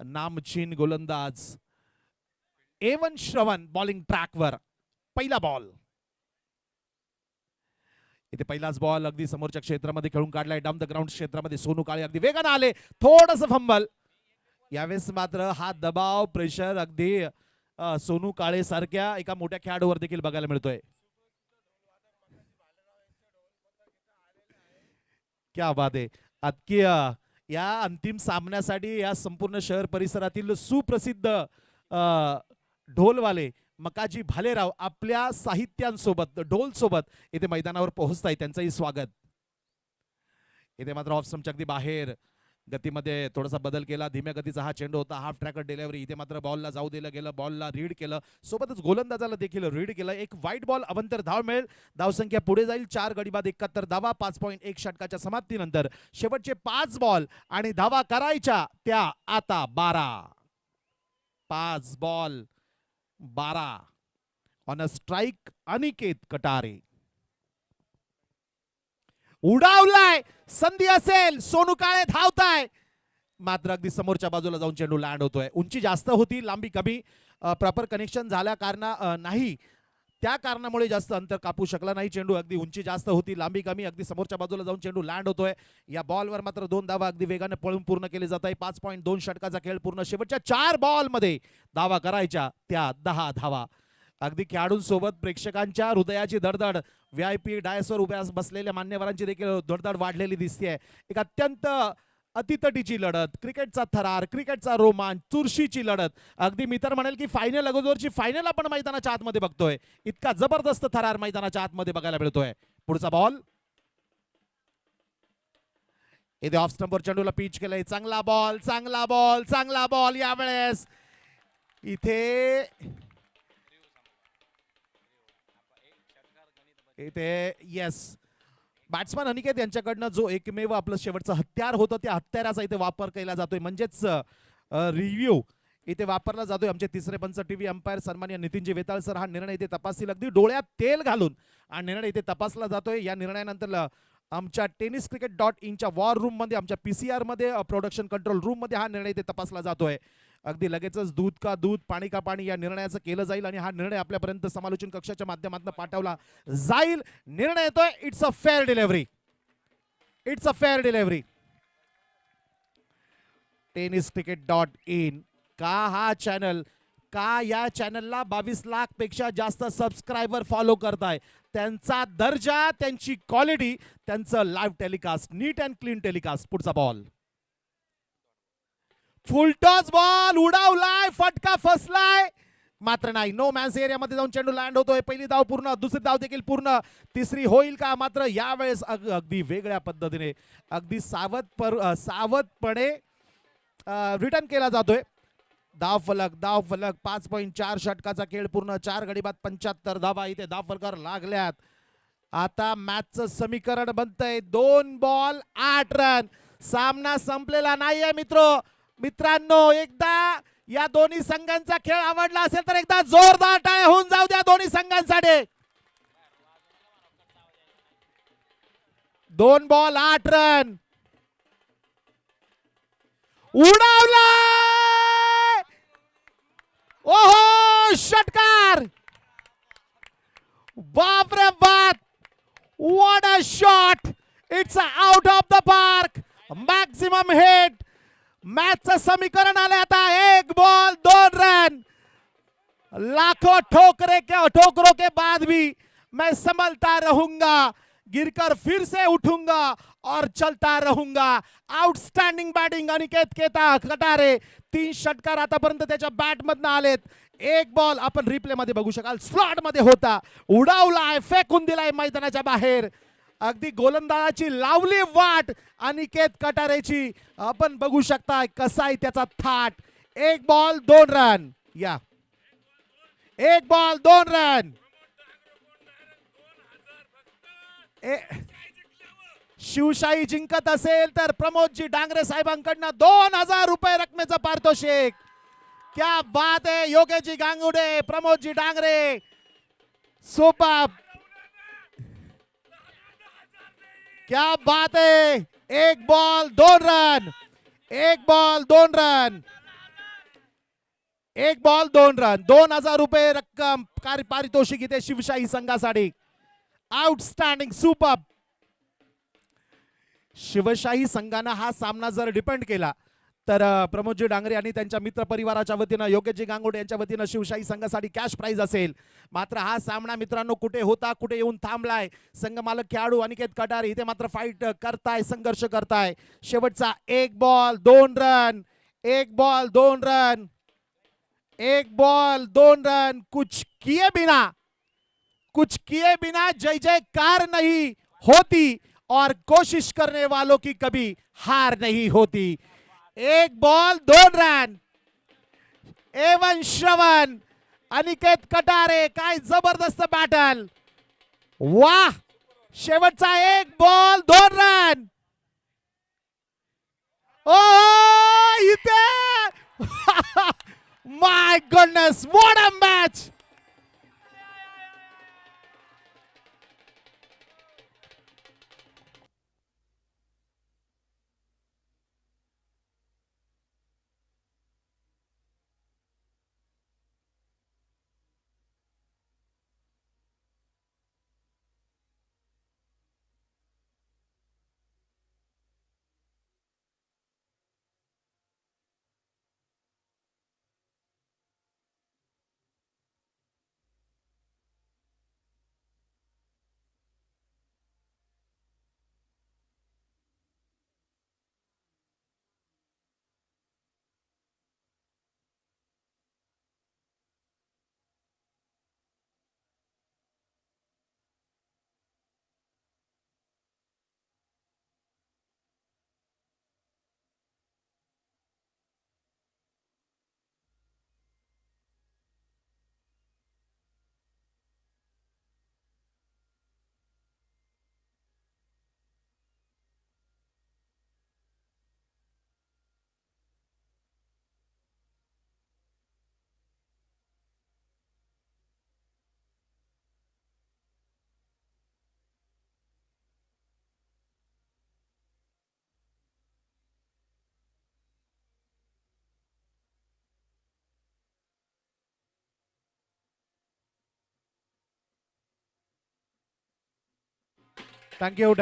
नामचीन गोलंदाज एवन श्रवण बॉलिंग ट्रॅकवर. पहिला बॉल, इथे पहिलाच बॉल अगदी समोरच्या क्षेत्रामध्ये खेळून काढलाय. डाऊन द ग्राउंड क्षेत्रामध्ये सोनू काळे अगदी वेगाने आले, थोडस फंबल. यावेळेस मात्र हा दबाव प्रेशर अगदी सोनू काळे सारख्या एका मोठ्या खेळाडूवर देखील बघायला मिळतोय. क्या बात आहे. अगदी या अंतिम सामन्यासाठी या संपूर्ण शहर परिसरातील सुप्रसिद्ध ढोलवाले मकाजी भालेराव आपल्या साहित्यांसोबत ढोल सोबत इथे मैदानावर पोहोचताय. त्यांचंही स्वागत. इथे मात्र ऑफ स्टंपच्या अगदी बाहेर गतीमध्ये थोडासा बदल केला. धीम्या गतीचा हा चेंडू होता. Half tracker delivery. इथे मात्र बॉलला जाऊ दिलं गेलं, बॉलला रीड केलं, सोबतच गोलंदाजाला देखील रीड केलं. एक वाईट बॉल, अवंतर धाव मिळेल. धावसंख्या पुढे जाईल. 4 गडी बाद 71 धावा. 5.1 षटकाच्या समाप्तीनंतर शेवटचे 5 बॉल आणि धावा करायच्या त्या आता 12. 5 ball 12 on a strike. Aniket Katare उडावलाय. संधी असेल, सोनू काळे धावताय, मात्र अगदी समोरच्या बाजूला जाऊन चेंडू लँड होतोय. उंची जास्त होती, लांबी कमी. प्रॉपर कनेक्शन झाल्या नाही, त्या कारणामुळे जास्त अंतर कापू शकला नाही चेंडू. अगदी उंची जास्त होती, लांबी कमी. अगदी समोरच्या बाजूला जाऊन चेंडू लँड होतोय. या बॉलवर मात्र 2 धावा अगदी वेगाने पळून पूर्ण केले जात आहे. 5.2 षटकाचा खेळ पूर्ण. शेवटच्या 4 बॉल मध्ये धावा करायच्या त्या 10 धावा. अगदी खेळाडूंसोबत प्रेक्षकांच्या हृदयाची धडधड, VIP डायसवर उभ्या बसलेल्या मान्यवरांची देखील धडधड वाढलेली दिसते. एक अत्यंत अतितटीची लढत, क्रिकेटचा थरार, क्रिकेटचा रोमांच, चुरशीची लढत. अगदी मी तर म्हणेल की फायनल अगोदरची फायनल आपण मैदानाच्या आतमध्ये बघतोय. इतका जबरदस्त थरार मैदानाच्या आतमध्ये बघायला मिळतोय. पुढचा बॉल, इथे ऑफ स्टंपवर चेंडूला पिच केलंय. चांगला बॉल, चांगला बॉल, चांगला बॉल. यावेळेस इथे येस, बॅट्समन अनिकेत यांच्याकडनं जो एकमेव आपलं शेवटचं हत्यार होतं त्या हत्याराचा इथे वापर केला जातोय. म्हणजेच रिव्ह्यू इथे वापरला जातोय. आमचे तिसरे पंच टीव्ही अंपायर सन्माननीय नितीनजी वेताळ सर हा निर्णय इथे तपासतील. अगदी डोळ्यात तेल घालून हा निर्णय इथे तपासला जातोय. या निर्णयानंतर आमच्या tenniscricket.in वॉर रूम मध्ये, आमच्या PCR मध्ये, प्रोडक्शन कंट्रोल रूम मध्ये हा निर्णय इथे तपासला जातोय. अगदी लगेचच दूध का दूध, पाणी का पाणी या निर्णयाचं केलं जाईल आणि हा निर्णय आपल्यापर्यंत समालोचन कक्षाच्या माध्यमातून पाठवला जाईल. निर्णय येतोय. It's a fair delivery. It's a fair delivery. tenniscricket.in का हा चॅनल, का या चॅनलला 22 लाख पेक्षा जास्त सबस्क्रायबर फॉलो करताय. त्यांचा दर्जा, त्यांची क्वालिटी, त्यांचं live telecast, neat and clean telecast. पुढचा बॉल, फुलटॉस बॉल उडावलाय, फटका फसलाय, मात्र नाही. नो मॅन्स एरियामध्ये जाऊन चेंडू लँड होतोय. पहिली धाव पूर्ण, दुसरी धाव देखील पूर्ण, तिसरी होईल का? मात्र यावेळेस अगदी वेगळ्या पद्धतीने, अगदी सावधपणे रिटर्न केला जातोय. धाव फलक, धाव फलक. 5.4 षटकाचा खेळ पूर्ण. 4 गडी बाद 75 धावा. इथे धाव फलकावर लागल्यात. आता मॅचचं समीकरण बनतंय 2 बॉल 8 रन. सामना संपलेला नाहीये मित्रांनो. एकदा या दोन्ही संघांचा खेळ आवडला असेल तर एकदा जोरदार टाळ्या होऊन जाऊ द्या दोन्ही संघांसाठी. 2 बॉल 8 रन. उडावला, ओहो, षटकार. बाप रे बाप, what a shot. It's out of the park. Maximum hit. मॅचचं समीकरण आलं आता 1 बॉल 2 रन. लाखों ठोकरों के बाद भी मैं संभलता रहूंगा, गिरकर फिर से उठूंगा और चलता रहूंगा. Outstanding batting Aniket Katare. 3 षटकार आतापर्यंत त्याच्या बॅट मधनं आलेत. 1 बॉल आपण रिप्ले मध्ये बघू शकाल, स्लॉट मध्ये होता, उडावलाय, फेकून दिलाय मैदानाच्या बाहेर. अगदी गोलंदाजाची लावली वाट अनिकेत कटारेची. आपण बघू शकता कसा आहे त्याचा थाट. 1 बॉल 2 रन. या 1 बॉल 2 रन. शिवशाही जिंकत असेल तर प्रमोदजी डांगरे साहेबांकडनं 2000 रुपये रकमेचं पारितोषिक. क्या बात है. योगेशजी गांगुडे, प्रमोदजी डांगरे, सुपर. क्या बात है. 1 बॉल 2 रन. 1 ball 2 run. एक बॉल 2 रन, 2000 रुपये रक्कम पारितोषिक इथे शिवशाही संघासाठी. Outstanding, super. शिवशाही संघानं हा सामना जर डिपेंड केला तर प्रमोदजी डांगरे आणि त्यांच्या मित्र परिवाराच्या वतीनं, योगेशजी गांगोडे यांच्या वतीनं शिवशाही संघासाठी कॅश प्राइज असेल. मात्र हा सामना मित्रांनो कुठे होता, कुठे येऊन थांबलाय. संघ मालक खेळाडू अनिकेत कटारे इथे मात्र फाईट करताय, संघर्ष करताय. शेवटचा 1 ball 2 run, 1 ball 2 run, 1 ball 2 run. कुछ किए बिना जय जयकार नहीं होती और कोशिश करने वालों की कभी हार नहीं होती. 1 बॉल 2 रन. एवन श्रवण, अनिकेत कटारे, काय जबरदस्त बॅटल. वाह, शेवटचा 1 बॉल 2 रन. ओ इथे my goodness, what a match. Thank you.